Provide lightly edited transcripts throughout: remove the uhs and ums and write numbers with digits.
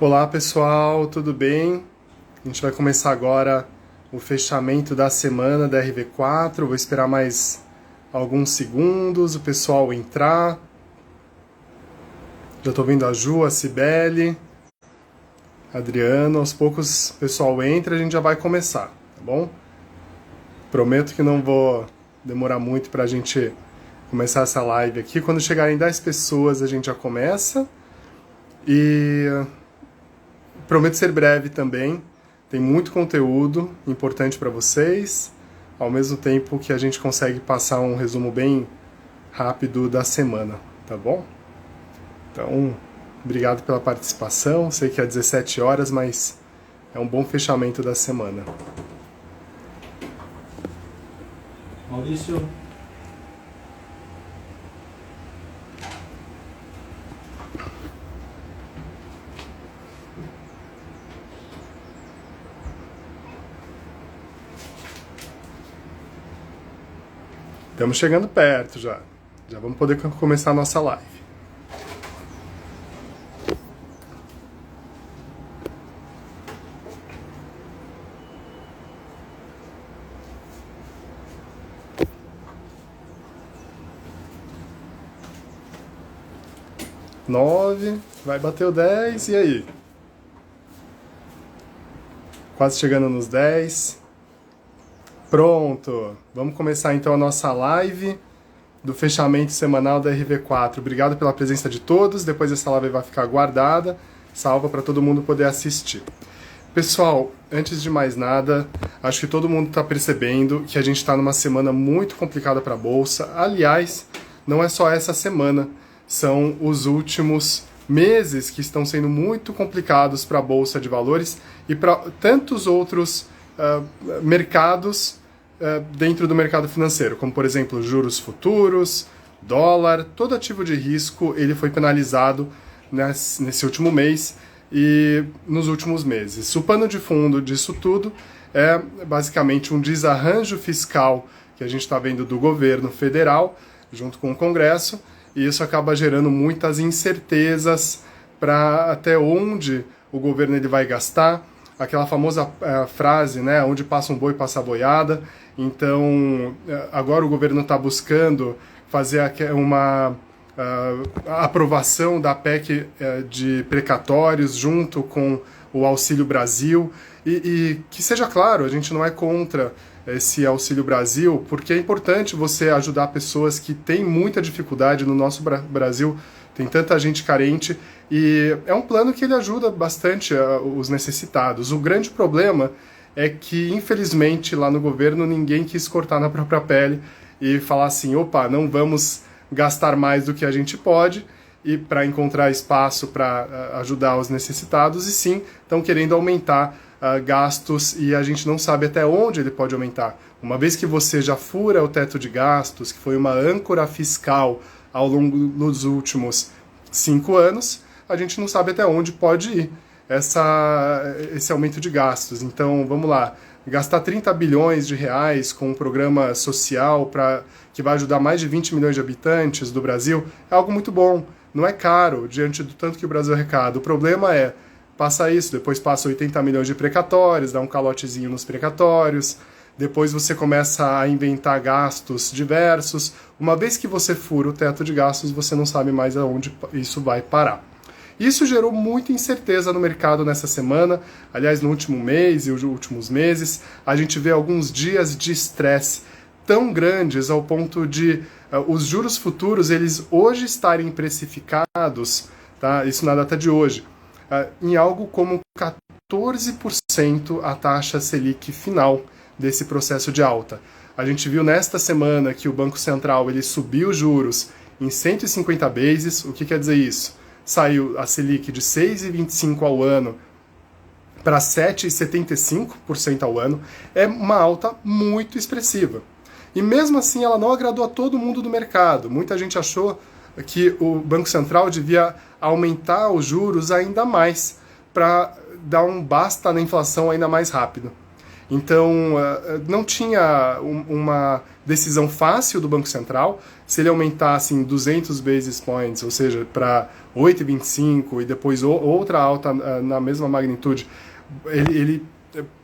Olá pessoal, tudo bem? A gente vai começar agora o fechamento da semana da RV4. Vou esperar mais alguns segundos o pessoal entrar. Já estou vendo a Ju, a Cibele, Adriano. Aos poucos o pessoal entra e a gente já vai começar, tá bom? Prometo que não vou demorar muito para a gente começar essa live aqui. Quando chegarem 10 pessoas a gente já começa. E prometo ser breve também. Tem muito conteúdo importante para vocês, ao mesmo tempo que a gente consegue passar um resumo bem rápido da semana, tá bom? Então, obrigado pela participação. Sei que é 17 horas, mas é um bom fechamento da semana. Maurício. Estamos chegando perto já. Já vamos poder começar a nossa live. Nove, vai bater o 10, e aí? Quase chegando nos 10. Pronto, vamos começar então a nossa live do fechamento semanal da RV4. Obrigado pela presença de todos, depois essa live vai ficar guardada, salva para todo mundo poder assistir. Pessoal, antes de mais nada, acho que todo mundo está percebendo que a gente está numa semana muito complicada para a Bolsa. Aliás, não é só essa semana, são os últimos meses que estão sendo muito complicados para a Bolsa de Valores e para tantos outros mercados dentro do mercado financeiro, como por exemplo juros futuros, dólar, todo ativo de risco ele foi penalizado nesse último mês e nos últimos meses. O pano de fundo disso tudo é basicamente um desarranjo fiscal que a gente está vendo do governo federal junto com o Congresso, e isso acaba gerando muitas incertezas para até onde o governo ele vai gastar. Aquela famosa frase, né, onde passa um boi, passa a boiada. Então, agora o governo está buscando fazer uma aprovação da PEC de precatórios junto com o Auxílio Brasil. E que seja claro, a gente não é contra esse Auxílio Brasil, porque é importante você ajudar pessoas que têm muita dificuldade no nosso Brasil. Tem tanta gente carente e é um plano que ele ajuda bastante os necessitados. O grande problema é que, infelizmente, lá no governo ninguém quis cortar na própria pele e falar assim, opa, não vamos gastar mais do que a gente pode e para encontrar espaço para ajudar os necessitados, e sim, estão querendo aumentar gastos e a gente não sabe até onde ele pode aumentar. Uma vez que você já fura o teto de gastos, que foi uma âncora fiscal ao longo dos últimos 5 anos, a gente não sabe até onde pode ir esse aumento de gastos. Então, vamos lá, gastar 30 bilhões de reais com um programa social que vai ajudar mais de 20 milhões de habitantes do Brasil é algo muito bom. Não é caro diante do tanto que o Brasil arrecada. O problema é, passa isso, depois passa 80 milhões de precatórios, dá um calotezinho nos precatórios, depois você começa a inventar gastos diversos. Uma vez que você fura o teto de gastos, você não sabe mais aonde isso vai parar. Isso gerou muita incerteza no mercado nessa semana. Aliás, no último mês e os últimos meses, a gente vê alguns dias de estresse tão grandes ao ponto de os juros futuros eles hoje estarem precificados, tá? Isso na data de hoje, em algo como 14% a taxa Selic final desse processo de alta. A gente viu nesta semana que o Banco Central ele subiu os juros em 150 bases. O que quer dizer isso? Saiu a Selic de 6,25 ao ano para 7,75% ao ano. É uma alta muito expressiva. E mesmo assim ela não agradou a todo mundo do mercado. Muita gente achou que o Banco Central devia aumentar os juros ainda mais para dar um basta na inflação ainda mais rápido. Então, não tinha uma decisão fácil do Banco Central. Se ele aumentasse em 200 basis points, ou seja, para 8,25 e depois outra alta na mesma magnitude, ele,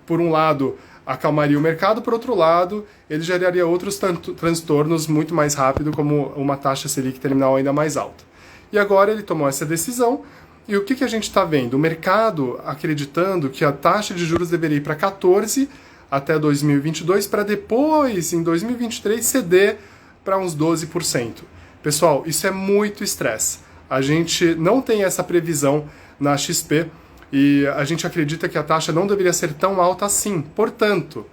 por um lado, acalmaria o mercado, por outro lado, ele geraria outros transtornos muito mais rápido, como uma taxa Selic terminal ainda mais alta. E agora ele tomou essa decisão, e o que a gente está vendo? O mercado acreditando que a taxa de juros deveria ir para 14 até 2022, para depois, em 2023, ceder para uns 12%. Pessoal, isso é muito estresse. A gente não tem essa previsão na XP, e a gente acredita que a taxa não deveria ser tão alta assim. Portanto,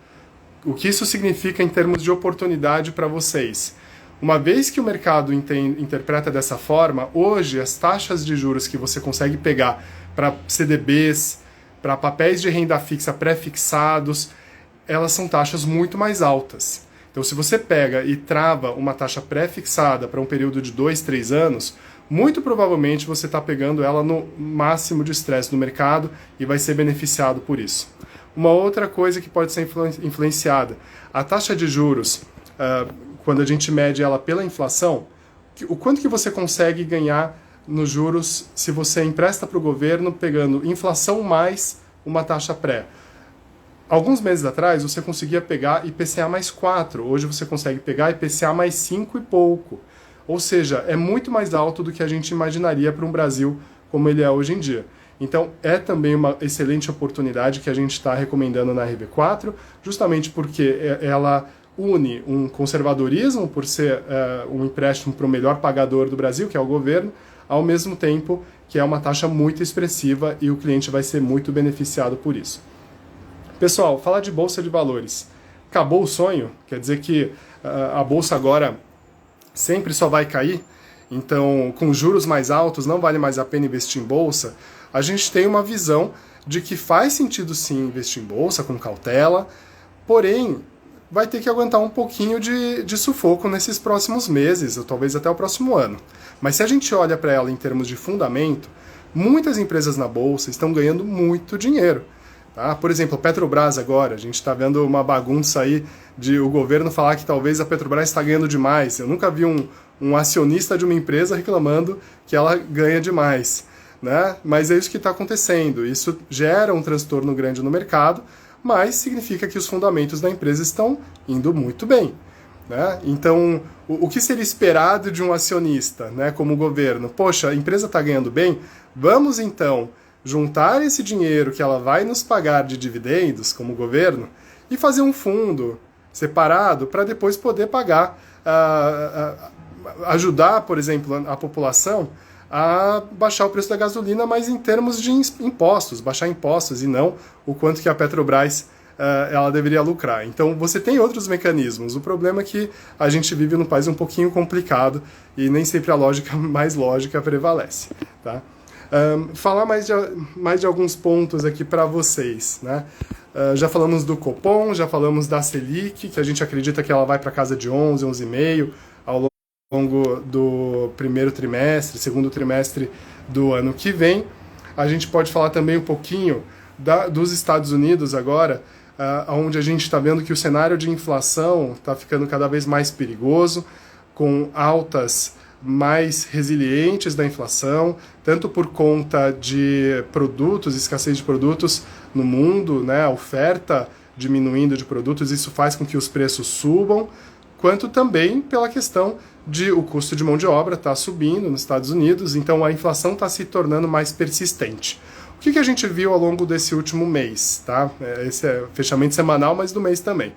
o que isso significa em termos de oportunidade para vocês? Uma vez que o mercado interpreta dessa forma, hoje as taxas de juros que você consegue pegar para CDBs, para papéis de renda fixa pré-fixados, elas são taxas muito mais altas. Então, se você pega e trava uma taxa pré-fixada para um período de 2, 3 anos, muito provavelmente você está pegando ela no máximo de estresse do mercado e vai ser beneficiado por isso. Uma outra coisa que pode ser influenciada, a taxa de juros, quando a gente mede ela pela inflação, o quanto que você consegue ganhar nos juros se você empresta para o governo pegando inflação mais uma taxa pré. Alguns meses atrás você conseguia pegar IPCA mais 4, hoje você consegue pegar IPCA mais 5 e pouco. Ou seja, é muito mais alto do que a gente imaginaria para um Brasil como ele é hoje em dia. Então, é também uma excelente oportunidade que a gente está recomendando na RB4, justamente porque ela une um conservadorismo, por ser um empréstimo para o melhor pagador do Brasil, que é o governo, ao mesmo tempo que é uma taxa muito expressiva e o cliente vai ser muito beneficiado por isso. Pessoal, falar de Bolsa de Valores. Acabou o sonho? Quer dizer que a Bolsa agora sempre só vai cair, então com juros mais altos não vale mais a pena investir em bolsa. A gente tem uma visão de que faz sentido sim investir em bolsa com cautela, porém vai ter que aguentar um pouquinho de sufoco nesses próximos meses, ou talvez até o próximo ano. Mas se a gente olha para ela em termos de fundamento, muitas empresas na bolsa estão ganhando muito dinheiro. Tá? Por exemplo, a Petrobras agora, a gente está vendo uma bagunça aí de o governo falar que talvez a Petrobras está ganhando demais. Eu nunca vi um acionista de uma empresa reclamando que ela ganha demais. Né? Mas é isso que está acontecendo. Isso gera um transtorno grande no mercado, mas significa que os fundamentos da empresa estão indo muito bem. Né? Então, o que seria esperado de um acionista, né, como o governo? Poxa, a empresa está ganhando bem, vamos então juntar esse dinheiro que ela vai nos pagar de dividendos, como governo, e fazer um fundo separado para depois poder pagar, ajudar, por exemplo, a população a baixar o preço da gasolina, mas em termos de impostos, baixar impostos e não o quanto que a Petrobras ela deveria lucrar. Então você tem outros mecanismos. O problema é que a gente vive num país um pouquinho complicado e nem sempre a lógica mais lógica prevalece. Tá? Falar mais de alguns pontos aqui para vocês. Né? Já falamos do Copom, já falamos da Selic, que a gente acredita que ela vai para casa de 11, 11,5 ao longo do primeiro trimestre, segundo trimestre do ano que vem. A gente pode falar também um pouquinho dos Estados Unidos agora, onde a gente está vendo que o cenário de inflação está ficando cada vez mais perigoso, com altas mais resilientes da inflação, tanto por conta de produtos, escassez de produtos no mundo, né, a oferta diminuindo de produtos, isso faz com que os preços subam, quanto também pela questão de o custo de mão de obra está subindo nos Estados Unidos, então a inflação está se tornando mais persistente. O que a gente viu ao longo desse último mês? Tá? Esse é fechamento semanal, mas do mês também.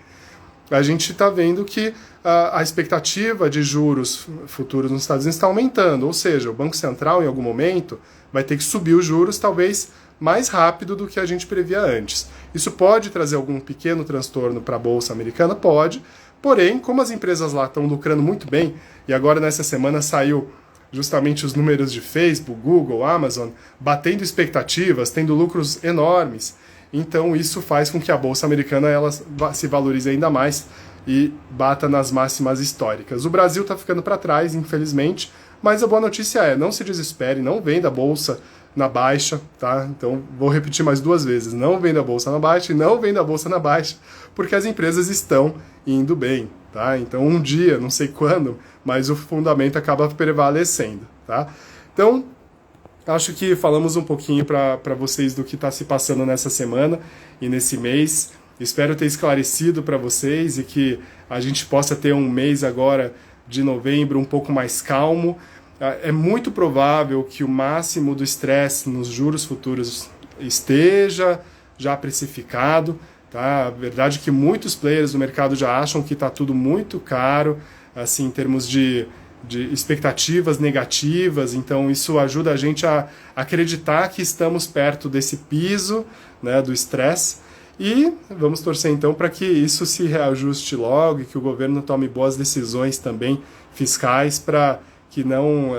A gente está vendo que a expectativa de juros futuros nos Estados Unidos está aumentando, ou seja, o Banco Central, em algum momento, vai ter que subir os juros, talvez mais rápido do que a gente previa antes. Isso pode trazer algum pequeno transtorno para a Bolsa Americana? Pode, porém, como as empresas lá estão lucrando muito bem, e agora nessa semana saiu justamente os números de Facebook, Google, Amazon, batendo expectativas, tendo lucros enormes, então isso faz com que a Bolsa Americana ela se valorize ainda mais. e bata nas máximas históricas. O Brasil está ficando para trás, infelizmente, mas a boa notícia é, não se desespere, não venda a bolsa na baixa, tá? Então vou repetir mais 2 vezes, não venda a bolsa na baixa e não venda a bolsa na baixa, porque as empresas estão indo bem, tá? Então um dia, não sei quando, mas o fundamento acaba prevalecendo, tá? Então, acho que falamos um pouquinho para vocês do que está se passando nessa semana e nesse mês. Espero ter esclarecido para vocês e que a gente possa ter um mês agora de novembro um pouco mais calmo. É muito provável que o máximo do estresse nos juros futuros esteja já precificado. Tá? A verdade é que muitos players do mercado já acham que está tudo muito caro, assim, em termos de expectativas negativas, então isso ajuda a gente a acreditar que estamos perto desse piso, né, do estresse, e vamos torcer então para que isso se reajuste logo e que o governo tome boas decisões também fiscais para que não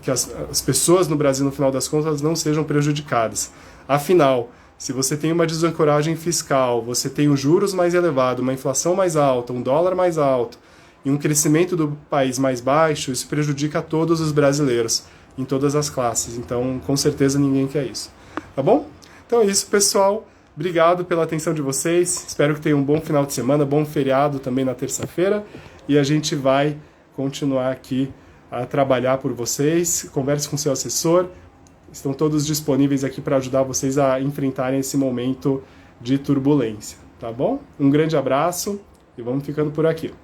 que as pessoas no Brasil, no final das contas, não sejam prejudicadas. Afinal, se você tem uma desancoragem fiscal, você tem os juros mais elevados, uma inflação mais alta, um dólar mais alto, e um crescimento do país mais baixo, isso prejudica a todos os brasileiros, em todas as classes. Então, com certeza, ninguém quer isso. Tá bom? Então é isso, pessoal. Obrigado pela atenção de vocês. Espero que tenham um bom final de semana, bom feriado também na terça-feira. E a gente vai continuar aqui a trabalhar por vocês. Converse com seu assessor. Estão todos disponíveis aqui para ajudar vocês a enfrentarem esse momento de turbulência. Tá bom? Um grande abraço e vamos ficando por aqui.